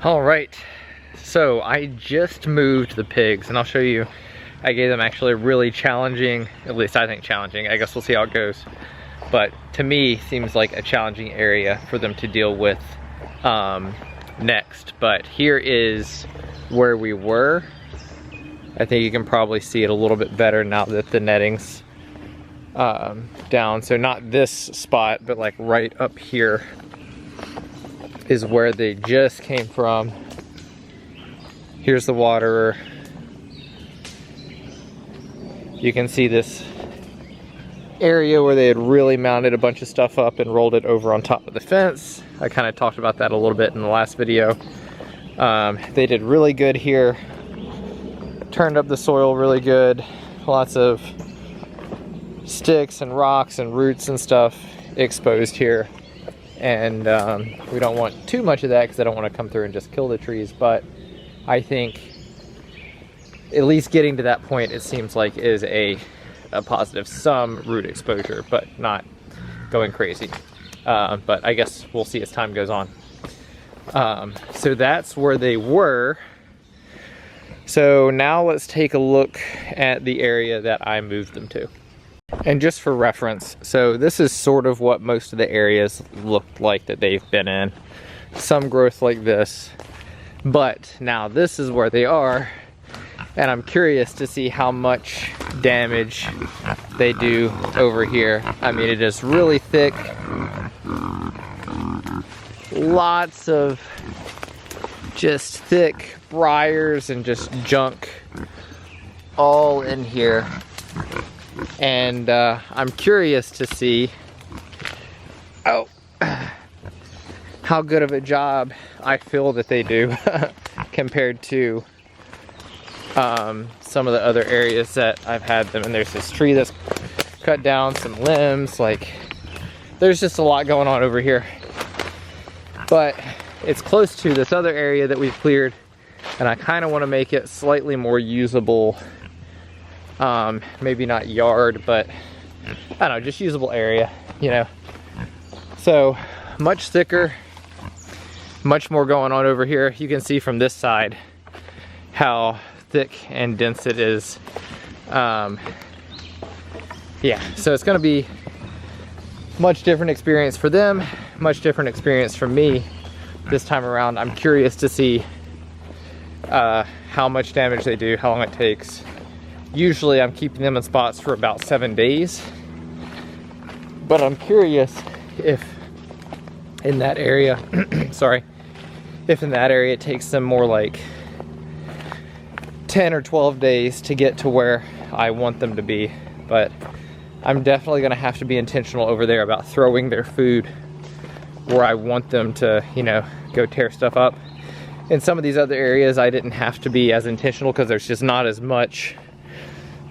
All right, so I just moved the pigs, and I'll show you. I gave them actually a really challenging, at least I think challenging, I guess we'll see how it goes, but to me seems like a challenging area for them to deal with next. But here is where we were. I think you can probably see it a little bit better now that the netting's down. So not this spot, but like right up here is where they just came from. Here's the waterer. You can see this area where they had really mounted a bunch of stuff up and rolled it over on top of the fence. I kind of talked about that a little bit in the last video. They did really good here. Turned up the soil really good. Lots of sticks and rocks and roots and stuff exposed here. And we don't want too much of that because I don't want to come through and just kill the trees, but I think at least getting to that point, it seems like is a positive. Some root exposure, but not going crazy. But I guess we'll see as time goes on. So that's where they were. So now let's take a look at the area that I moved them to. And just for reference, so this is sort of what most of the areas looked like that they've been in. Some growth like this, but now this is where they are, and I'm curious to see how much damage they do over here. I mean, it is really thick. Lots of just thick briars and just junk all in here. And I'm curious to see how good of a job I feel that they do compared to some of the other areas that I've had them. And there's this tree that's cut down, some limbs, like there's just a lot going on over here. But it's close to this other area that we've cleared, and I kind of want to make it slightly more usable. Maybe not yard, but I don't know, just usable area, you know. So much thicker, much more going on over here. You can see from this side how thick and dense it is. Yeah, so it's going to be much different experience for them, much different experience for me this time around. I'm curious to see how much damage they do, how long it takes. Usually I'm keeping them in spots for about 7 days, but I'm curious if in that area, sorry, if in that area it takes them more like 10 or 12 days to get to where I want them to be. But I'm definitely gonna have to be intentional over there about throwing their food where I want them to, you know, go tear stuff up. In some of these other areas I didn't have to be as intentional because there's just not as much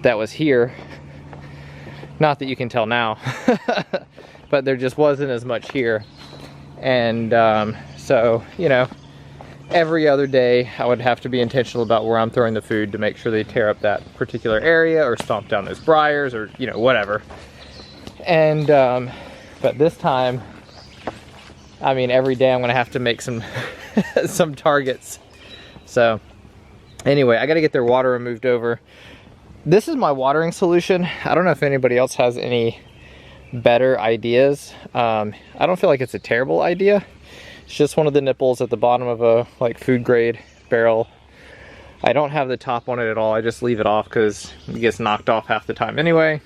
that was here. Not that you can tell now, but there just wasn't as much here. And so, you know, every other day I would have to be intentional about where I'm throwing the food to make sure they tear up that particular area or stomp down those briars or, you know, whatever. And but this time, I mean, every day I'm gonna have to make some some targets. So anyway, I gotta get their water removed over. This is my watering solution. I don't know if anybody else has any better ideas. I don't feel like it's a terrible idea. It's just one of the nipples at the bottom of a like food grade barrel. I don't have the top on it at all. I just leave it off because it gets knocked off half the time anyway.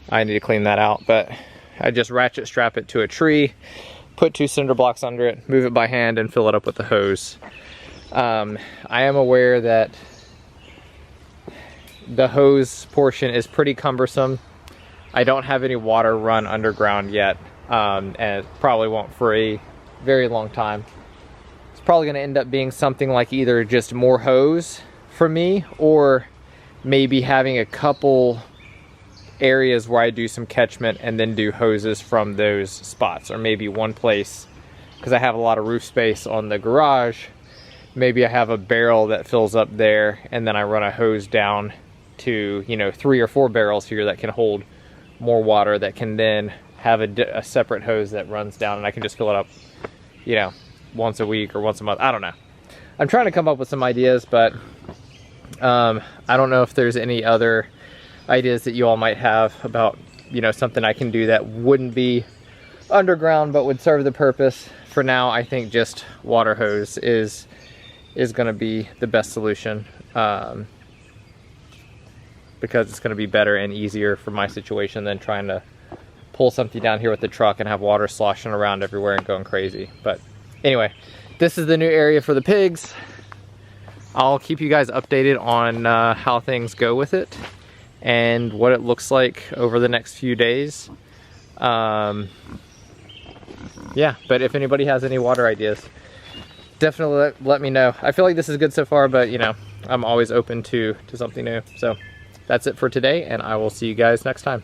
I need to clean that out, but I just ratchet strap it to a tree, put 2 cinder blocks under it, move it by hand, and fill it up with the hose. I am aware that the hose portion is pretty cumbersome. I don't have any water run underground yet, and it probably won't for a very long time. It's probably going to end up being something like either just more hose for me, or maybe having a couple areas where I do some catchment and then do hoses from those spots, or maybe one place, because I have a lot of roof space on the garage. Maybe I have a barrel that fills up there and then I run a hose down to, you know, 3 or 4 barrels here that can hold more water, that can then have a separate hose that runs down, and I can just fill it up, you know, once a week or once a month. I don't know. I'm trying to come up with some ideas, but I don't know if there's any other ideas that you all might have about, you know, something I can do that wouldn't be underground but would serve the purpose. For now, I think just water hose is going to be the best solution, because it's going to be better and easier for my situation than trying to pull something down here with the truck and have water sloshing around everywhere and going crazy. But anyway, this is the new area for the pigs. I'll keep you guys updated on how things go with it and what it looks like over the next few days. Yeah, but if anybody has any water ideas, definitely let me know. I feel like this is good so far, but you know, I'm always open to something new. So that's it for today, and I will see you guys next time.